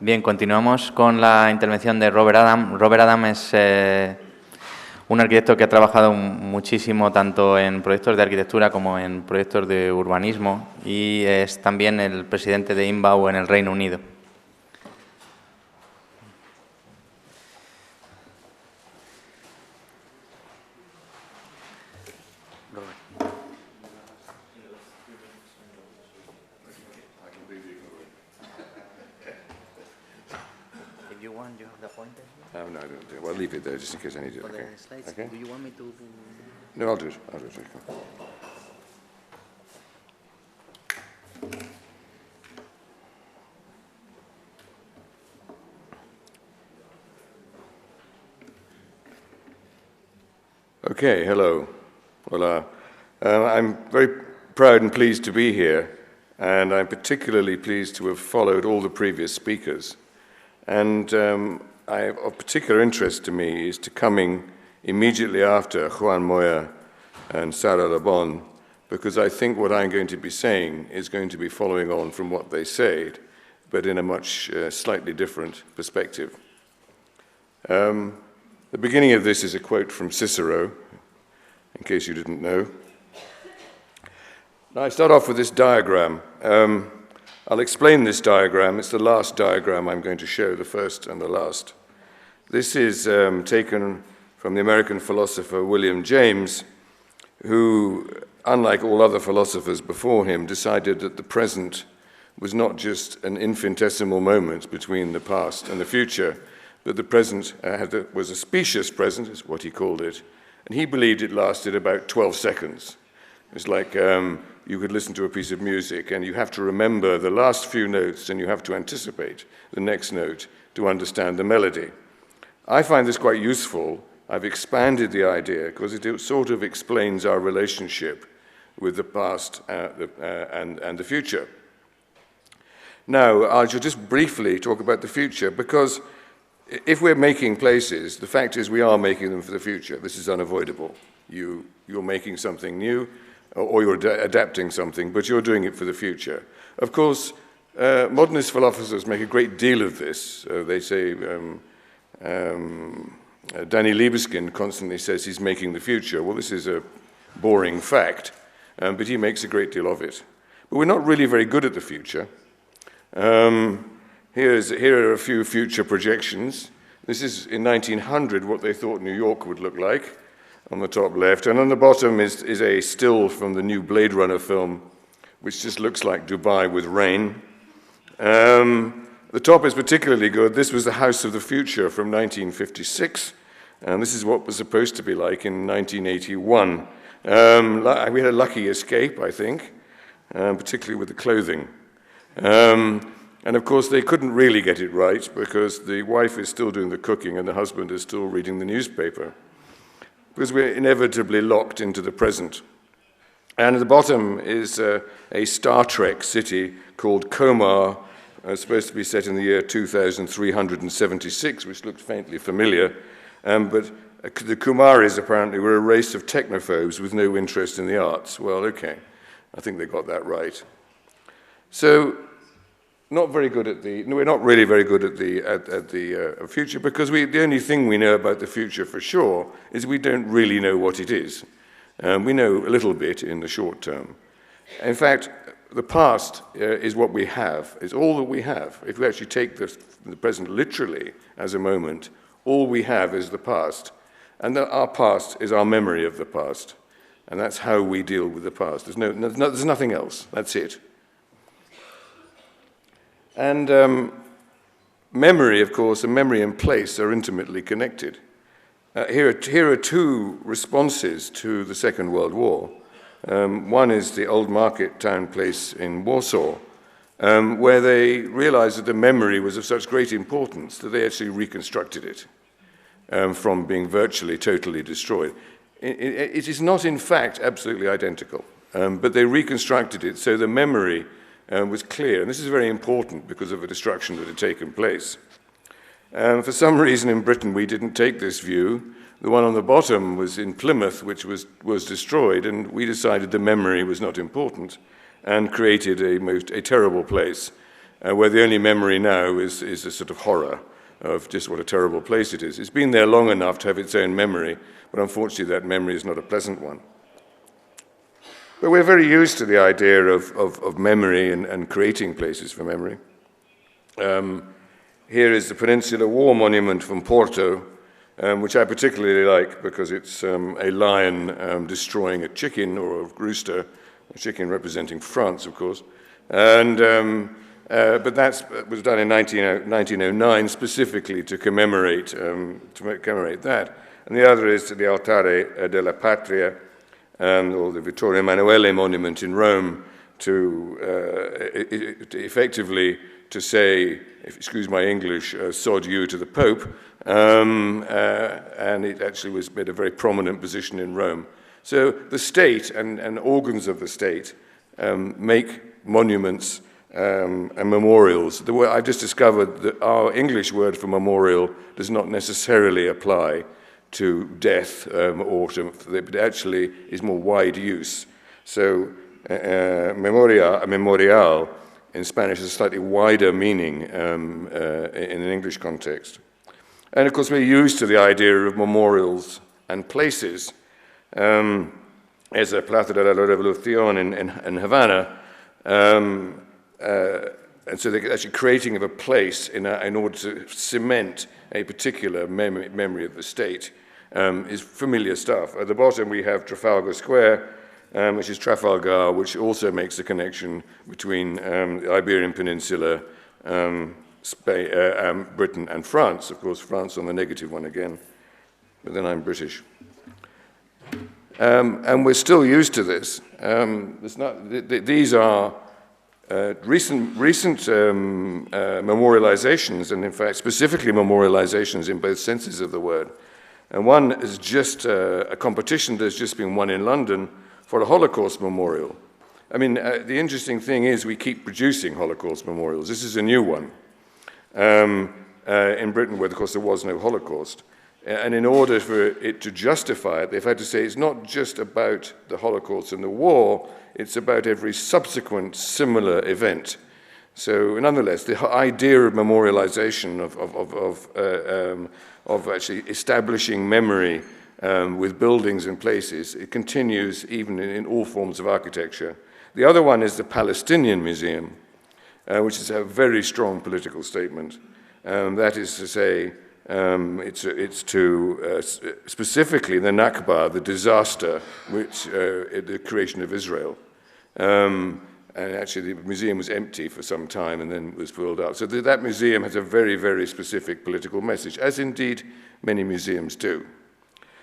Bien, continuamos con la intervención de Robert Adam. Robert Adam es un arquitecto que ha trabajado muchísimo tanto en proyectos de arquitectura como en proyectos de urbanismo y es también el presidente de Intbau en el Reino Unido. No, I don't do it. Well, leave it there just in case I need it. For Okay. the slides, Okay. do you want me to... No, I'll do it. I'll do it. Okay, hello. Hola. I'm very proud and pleased to be here, and I'm particularly pleased to have followed all the previous speakers. And of particular interest to me is to coming immediately after Juan Moya and Sarah Labon, because I think what I'm going to be saying is going to be following on from what they said, but in a much slightly different perspective. The beginning of this is a quote from Cicero, in case you didn't know. Now I start off with this diagram. I'll explain this diagram. It's the last diagram I'm going to show, the first and the last. This is taken from the American philosopher William James, who, unlike all other philosophers before him, decided that the present was not just an infinitesimal moment between the past and the future, but the present was a specious present, is what he called it, and he believed it lasted about 12 seconds. It's like you could listen to a piece of music and you have to remember the last few notes and you have to anticipate the next note to understand the melody. I find this quite useful. I've expanded the idea because it sort of explains our relationship with the past and the future. Now, I shall just briefly talk about the future because if we're making places, the fact is we are making them for the future. This is unavoidable. You're making something new, or you're adapting something, but you're doing it for the future. Of course, modernist philosophers make a great deal of this. They say, Danny Libeskind constantly says he's making the future. Well, this is a boring fact, but he makes a great deal of it. But we're not really very good at the future. Here are a few future projections. This is, in 1900, what they thought New York would look like, on the top left. And on the bottom is a still from the new Blade Runner film, which just looks like Dubai with rain. The top is particularly good. This was the House of the Future from 1956, and this is what was supposed to be like in 1981. We had a lucky escape, I think, particularly with the clothing. And of course, they couldn't really get it right because the wife is still doing the cooking and the husband is still reading the newspaper, because we're inevitably locked into the present. And at the bottom is a Star Trek city called Komar, supposed to be set in the year 2376, which looks faintly familiar. But the Kumaris apparently were a race of technophobes with no interest in the arts. Well, okay, I think they got that right. So, we're not really very good at the future because the only thing we know about the future for sure is we don't really know what it is. We know a little bit in the short term. In fact, the past is what we have, is all that we have. If we actually take the present literally as a moment, all we have is the past. And our past is our memory of the past. And that's how we deal with the past. There's nothing else. That's it. And memory, of course, and memory and place are intimately connected. Here are two responses to the Second World War. One is the Old Market Town place in Warsaw, where they realized that the memory was of such great importance that they actually reconstructed it from being virtually totally destroyed. It is not, in fact, absolutely identical, but they reconstructed it so the memory was clear. And this is very important because of the destruction that had taken place. For some reason in Britain, we didn't take this view. The one on the bottom was in Plymouth, which was destroyed, and we decided the memory was not important and created a terrible place. where the only memory now is a sort of horror of just what a terrible place it is. It's been there long enough to have its own memory, but unfortunately that memory is not a pleasant one. But we're very used to the idea of memory and creating places for memory. Here is the Peninsular War Monument from Porto, which I particularly like because it's a lion destroying a chicken or a rooster, a chicken representing France, of course. And, but that was done in 1909 specifically to commemorate that. And the other is to the Altare della Patria, or the Vittorio Emanuele monument in Rome, to effectively to say, excuse my English, sod you to the Pope, and it actually was made a very prominent position in Rome. So the state and organs of the state make monuments and memorials. I've just discovered that our English word for memorial does not necessarily apply to death or to, but actually is more wide use. So memorial in Spanish has a slightly wider meaning in an English context. And of course we're used to the idea of memorials and places. As a Plaza de la Revolución in Havana, and so they're actually creating of a place in order to cement a particular memory of the state. Is familiar stuff. At the bottom we have Trafalgar Square, which is Trafalgar, which also makes the connection between the Iberian Peninsula, Spain, Britain and France. Of course, France on the negative one again, but then I'm British. And we're still used to this. These are recent memorializations, and in fact specifically memorializations in both senses of the word. And one is just a competition that's just been won in London for a Holocaust memorial. I mean, the interesting thing is we keep producing Holocaust memorials. This is a new one in Britain, where, of course, there was no Holocaust. And in order for it to justify it, they've had to say it's not just about the Holocaust and the war, it's about every subsequent similar event. So, nonetheless, the idea of memorialization, of actually establishing memory with buildings and places, it continues even in all forms of architecture. The other one is the Palestinian Museum, which is a very strong political statement. That is to say, it's to specifically the Nakba, the disaster, which the creation of Israel. And actually the museum was empty for some time and then was filled up. So that museum has a very, very specific political message, as indeed many museums do.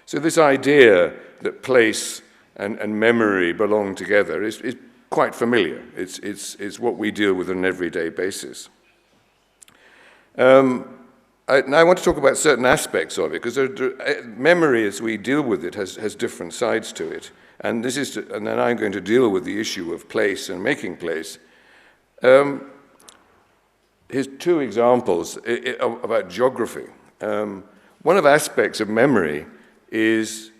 So this idea that place and memory belong together is quite familiar. It's what we deal with on an everyday basis. Now I want to talk about certain aspects of it, because memory, as we deal with it, has different sides to it. And and then I'm going to deal with the issue of place and making place. Here's two examples about geography. One of the aspects of memory is,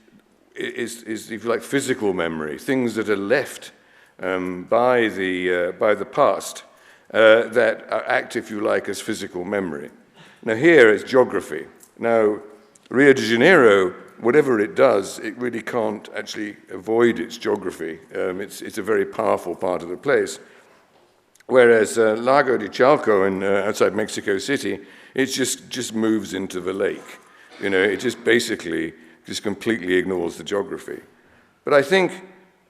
if you like, physical memory, things that are left by the past that act, if you like, as physical memory. Now here is geography. Now, Rio de Janeiro, whatever it does, it really can't actually avoid its geography. It's a very powerful part of the place. Whereas Lago de Chalco outside Mexico City, it just moves into the lake. You know, it just basically just completely ignores the geography. But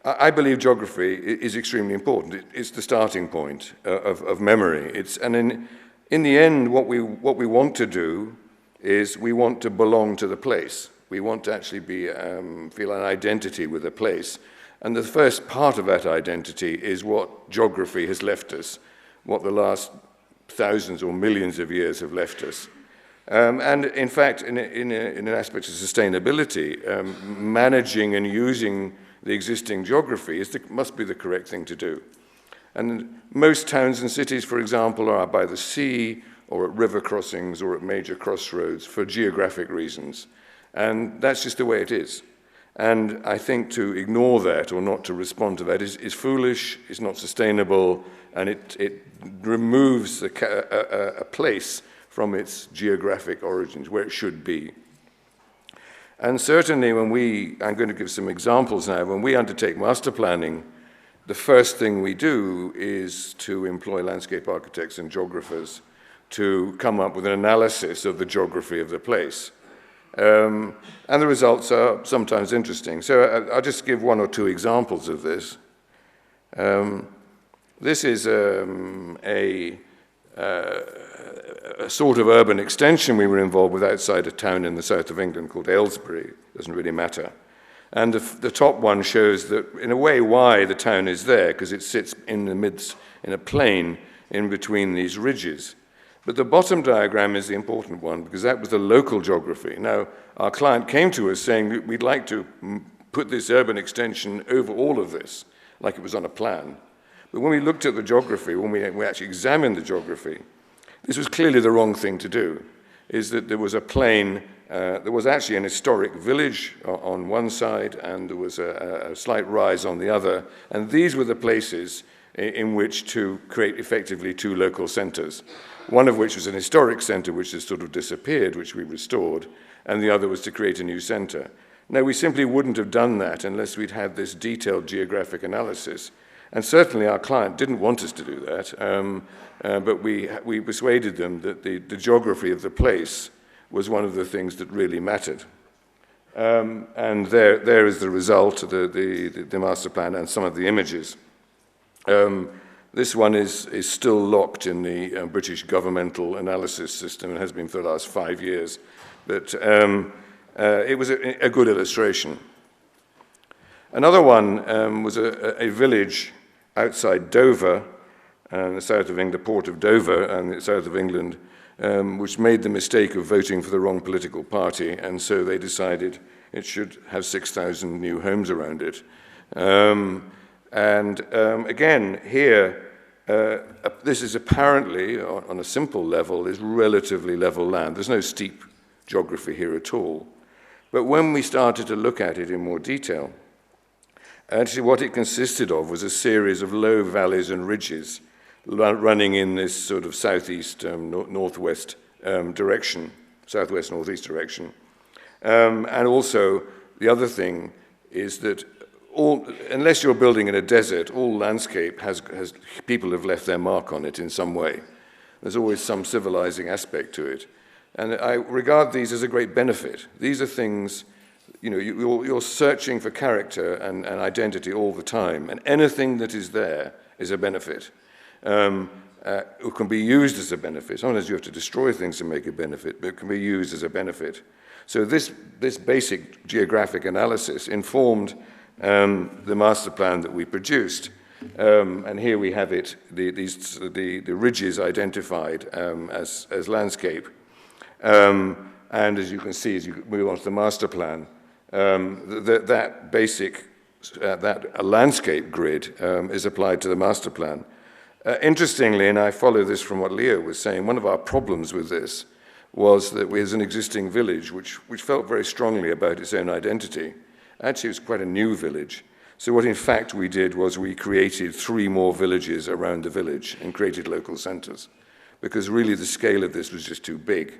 I believe geography is extremely important. It's the starting point of memory. And in the end, what we want to do is we want to belong to the place. We want to actually feel an identity with a place. And the first part of that identity is what geography has left us, what the last thousands or millions of years have left us. And in fact, in an aspect of sustainability, managing and using the existing geography must be the correct thing to do. And most towns and cities, for example, are by the sea or at river crossings or at major crossroads for geographic reasons. And that's just the way it is. And I think to ignore that or not to respond to that is foolish, it's not sustainable, and it removes a place from its geographic origins, where it should be. And certainly I'm going to give some examples now, when we undertake master planning, the first thing we do is to employ landscape architects and geographers to come up with an analysis of the geography of the place. And the results are sometimes interesting. So I'll just give one or two examples of this. This is a sort of urban extension we were involved with outside a town in the south of England called Aylesbury. Doesn't really matter. And the top one shows that, in a way, why the town is there, because it sits in the midst, in a plain in between these ridges. But the bottom diagram is the important one, because that was the local geography. Now, our client came to us saying, we'd like to put this urban extension over all of this, like it was on a plan. But when we looked at the geography, when we actually examined the geography, this was clearly the wrong thing to do, is that there was a plain, there was actually an historic village on one side, and there was a slight rise on the other, and these were the places in which to create effectively two local centers, one of which was an historic center which has sort of disappeared, which we restored, and the other was to create a new center. Now, we simply wouldn't have done that unless we'd had this detailed geographic analysis, and certainly our client didn't want us to do that, but we persuaded them that the geography of the place was one of the things that really mattered. And there is the result, the master plan and some of the images. This one is still locked in the British governmental analysis system and has been for the last 5 years. But it was a good illustration. Another one was a village outside Dover, the south of England, the port of Dover, and the south of England, which made the mistake of voting for the wrong political party, and so they decided it should have 6,000 new homes around it. Again, here, this is apparently, on a simple level, is relatively level land. There's no steep geography here at all. But when we started to look at it in more detail, actually what it consisted of was a series of low valleys and ridges running in this sort of southeast, northwest direction, southwest-northeast direction. And also, the other thing is that unless you're building in a desert, all landscape people have left their mark on it in some way. There's always some civilizing aspect to it. And I regard these as a great benefit. These are things, you're searching for character and identity all the time, and anything that is there is a benefit. It can be used as a benefit. Sometimes you have to destroy things to make a benefit, but it can be used as a benefit. So this basic geographic analysis informed the master plan that we produced. And here we have it, the ridges identified as landscape. And as you can see, as you move on to the master plan, that basic, that landscape grid is applied to the master plan. Interestingly, and I follow this from what Leo was saying, one of our problems with this was that there's an existing village which felt very strongly about its own identity. Actually, it was quite a new village. So what in fact we did was we created 3 more villages around the village and created local centers, because really the scale of this was just too big.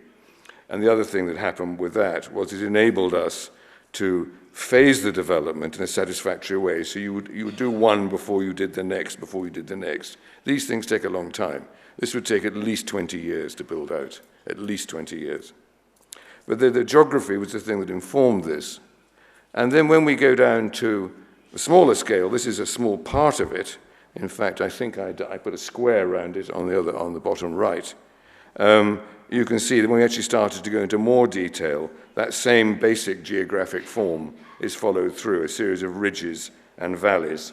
And the other thing that happened with that was it enabled us to phase the development in a satisfactory way. So you would do one before you did the next, before you did the next. These things take a long time. This would take at least 20 years to build out, at least 20 years. But the geography was the thing that informed this. And then when we go down to the smaller scale, this is a small part of it. In fact, I think I put a square around it on the bottom right. You can see that when we actually started to go into more detail, that same basic geographic form is followed through, a series of ridges and valleys.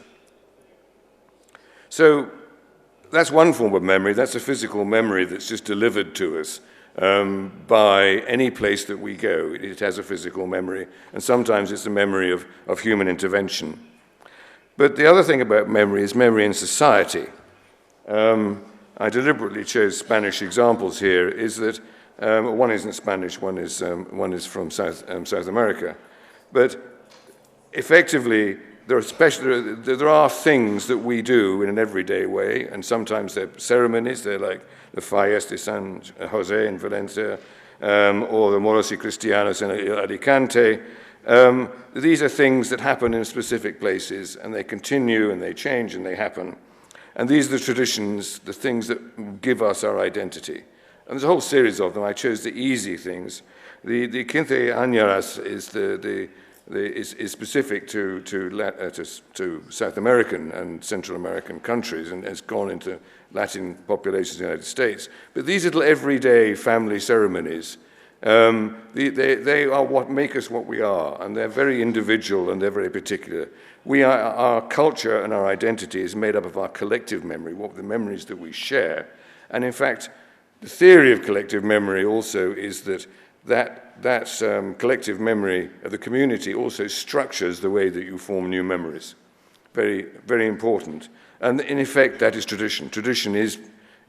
So that's one form of memory. That's a physical memory that's just delivered to us by any place that we go. It has a physical memory, and sometimes it's a memory of human intervention. But the other thing about memory is memory in society. I deliberately chose Spanish examples here, is that one isn't Spanish, one is from South America. But effectively, there are things that we do in an everyday way, and sometimes they're ceremonies. They're like the Fallas de San Jose in Valencia, or the Moros y Cristianos in Alicante. These are things that happen in specific places, and they continue, and they change, and they happen. And these are the traditions, the things that give us our identity. And there's a whole series of them. I chose the easy things. The Quince Añaras is specific to South American and Central American countries, and has gone into Latin populations in the United States. But these little everyday family ceremonies, they are what make us what we are, and they're very individual and they're very particular. Our culture and our identity is made up of our collective memory, the memories that we share. And in fact, the theory of collective memory also is that collective memory of the community also structures the way that you form new memories. Very, very important. And in effect, that is tradition. Tradition is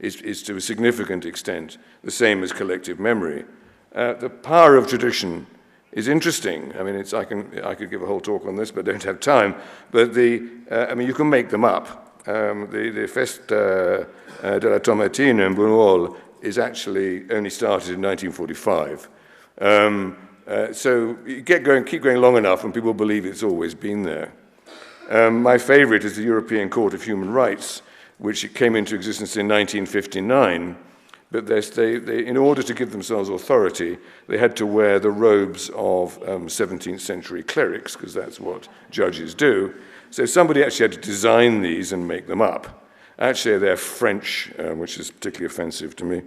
to a significant extent the same as collective memory. The power of tradition is interesting. I mean, I could give a whole talk on this, but don't have time. But you can make them up. The Festa della Tomatina in Buñuel is actually only started in 1945. So you keep going long enough, and people believe it's always been there. My favorite is the European Court of Human Rights, which came into existence in 1959. But in order to give themselves authority, they had to wear the robes of 17th century clerics, because that's what judges do. So somebody actually had to design these and make them up. Actually, they're French, which is particularly offensive to me,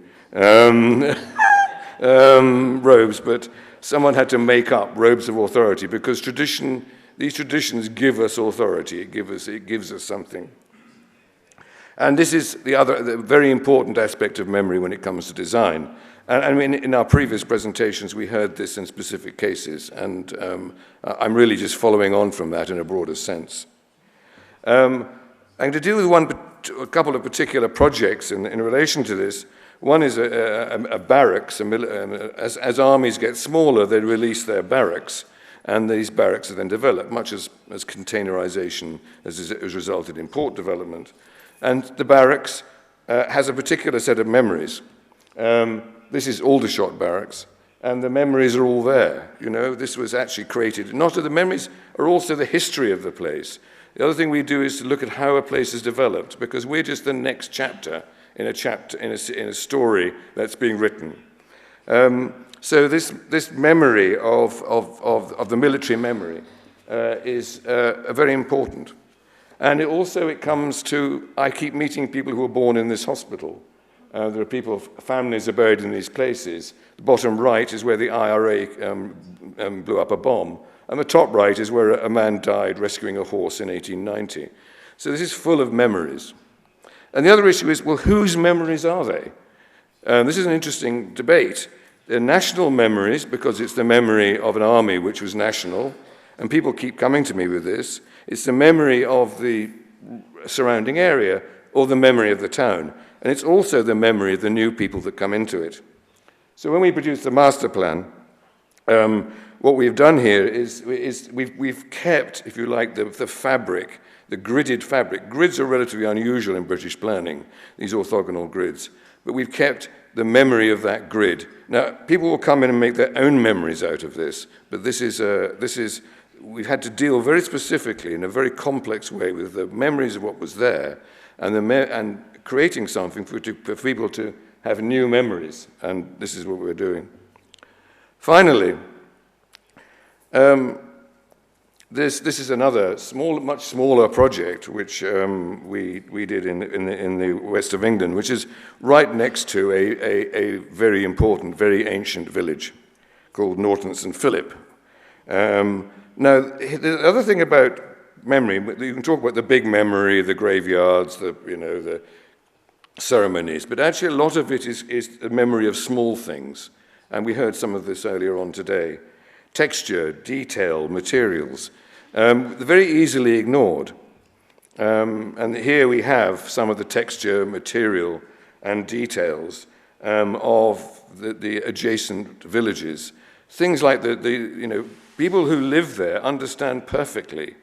robes, but someone had to make up robes of authority, because these traditions give us authority. It gives us something. And this is the very important aspect of memory when it comes to design. And I mean, in our previous presentations, we heard this in specific cases, and I'm really just following on from that in a broader sense. And to deal with a couple of particular projects in relation to this, one is a barracks. As armies get smaller, they release their barracks, and these barracks are then developed, much as containerization has resulted in port development. And the barracks has a particular set of memories. This is Aldershot Barracks, and the memories are all there. You know, this was actually created. The memories are also the history of the place. The other thing we do is to look at how a place is developed, because we're just the next chapter in a story that's being written. So this memory of the military memory is very important. And it comes to, I keep meeting people who were born in this hospital. There are families are buried in these places. The bottom right is where the IRA blew up a bomb. And the top right is where a man died rescuing a horse in 1890. So this is full of memories. And the other issue is, well, whose memories are they? This is an interesting debate. They're national memories, because it's the memory of an army which was national, and people keep coming to me with this. It's the memory of the surrounding area, or the memory of the town. And it's also the memory of the new people that come into it. So when we produce the master plan, what we've done here is we've kept, if you like, the fabric, the gridded fabric. Grids are relatively unusual in British planning, these orthogonal grids. But we've kept the memory of that grid. Now, people will come in and make their own memories out of this, but we've had to deal very specifically in a very complex way with the memories of what was there, and creating something for people to have new memories, and this is what we're doing. Finally, this is another much smaller project which we did in the west of England, which is right next to a very important, very ancient village called Norton St. Philip. Now, the other thing about memory, you can talk about the big memory, the graveyards, the ceremonies, but actually a lot of it is a memory of small things, and we heard some of this earlier on today. Texture, detail, materials, they're very easily ignored. And here we have some of the texture, material, and details of the adjacent villages. Things like people who live there understand perfectly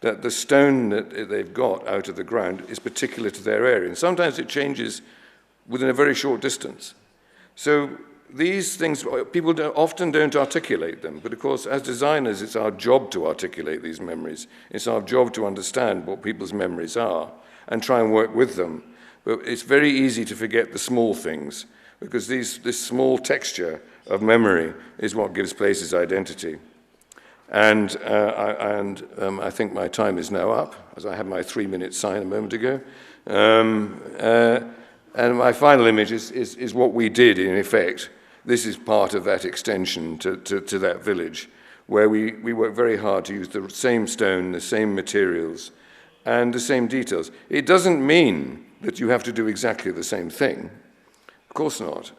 that the stone that they've got out of the ground is particular to their area. And sometimes it changes within a very short distance. So these things, people often don't articulate them, but of course, as designers, it's our job to articulate these memories. It's our job to understand what people's memories are and try and work with them. But it's very easy to forget the small things, because this small texture of memory is what gives places identity. And I think my time is now up, as I had my 3-minute sign a moment ago. And my final image is what we did, in effect. This is part of that extension to that village, where we worked very hard to use the same stone, the same materials, and the same details. It doesn't mean that you have to do exactly the same thing. Of course not.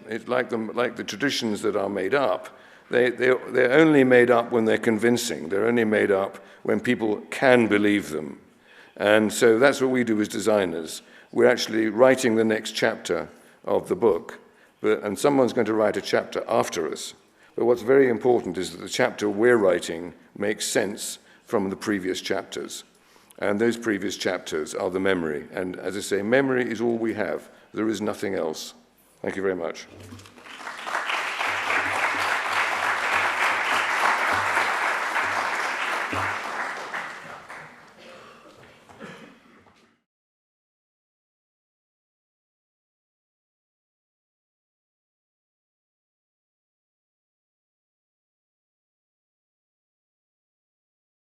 It's like the traditions that are made up. They're only made up when they're convincing. They're only made up when people can believe them. And so that's what we do as designers. We're actually writing the next chapter of the book, and someone's going to write a chapter after us. But what's very important is that the chapter we're writing makes sense from the previous chapters. And those previous chapters are the memory. And as I say, memory is all we have. There is nothing else. Thank you very much.